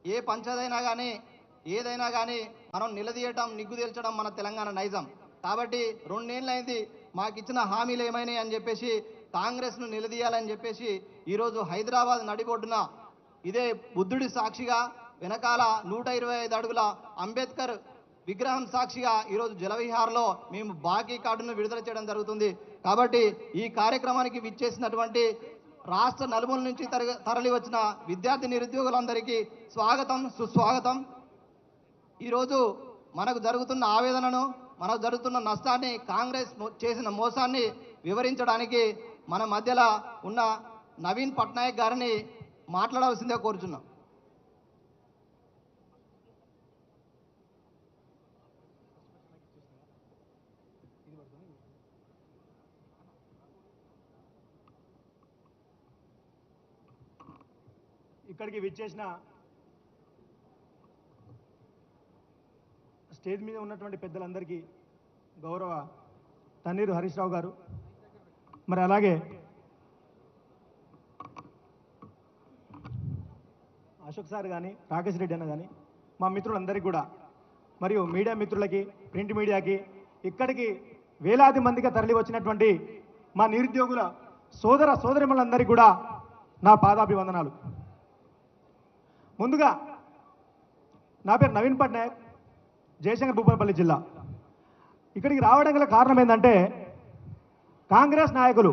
ఏ పంచదైనా కానీ ఏదైనా కానీ మనం నిలదీయటం నిగ్గు తేల్చడం మన తెలంగాణ నైజం. కాబట్టి 2 ఏళ్ళైంది మాకు ఇచ్చిన హామీలు ఏమైనాయి అని చెప్పేసి కాంగ్రెస్ను నిలదీయాలని చెప్పేసి ఈరోజు హైదరాబాద్ నడిబొడ్డున ఇదే బుద్ధుడి సాక్షిగా వెనకాల 125 అడుగుల అంబేద్కర్ విగ్రహం సాక్షిగా ఈరోజు జలవిహార్లో మేము బాకీ కార్డును విడుదల చేయడం జరుగుతుంది. కాబట్టి ఈ కార్యక్రమానికి విచ్చేసినటువంటి రాష్ట్ర నలుమూల నుంచి తరలి వచ్చిన విద్యార్థి నిరుద్యోగులందరికీ స్వాగతం, సుస్వాగతం. ఈరోజు మనకు జరుగుతున్న ఆవేదనను, మనకు జరుగుతున్న నష్టాన్ని, కాంగ్రెస్ చేసిన మోసాన్ని వివరించడానికి మన మధ్యలో ఉన్న నవీన్ పట్నాయక్ గారిని మాట్లాడవలసిందే కోరుచున్నాం. ఇక్కడికి విచ్చేసిన స్టేజ్ మీద ఉన్నటువంటి పెద్దలందరికీ, గౌరవ తన్నీరు హరీష్ రావు గారు, మరి అలాగే అశోక్ సార్ కానీ, రాకేష్ రెడ్డి అన్న కానీ, మా మిత్రులందరికీ కూడా, మరియు మీడియా మిత్రులకి, ప్రింట్ మీడియాకి, ఇక్కడికి వేలాది మందిగా తరలి వచ్చినటువంటి మా నిరుద్యోగుల సోదర సోదరిమణులందరికీ కూడా నా పాదాభివందనాలు. ముందుగా నా పేరు నవీన్ పట్నాయక్, జయశంకర్ భూపాలపల్లి జిల్లా. ఇక్కడికి రావడం గల కారణం ఏంటంటే, కాంగ్రెస్ నాయకులు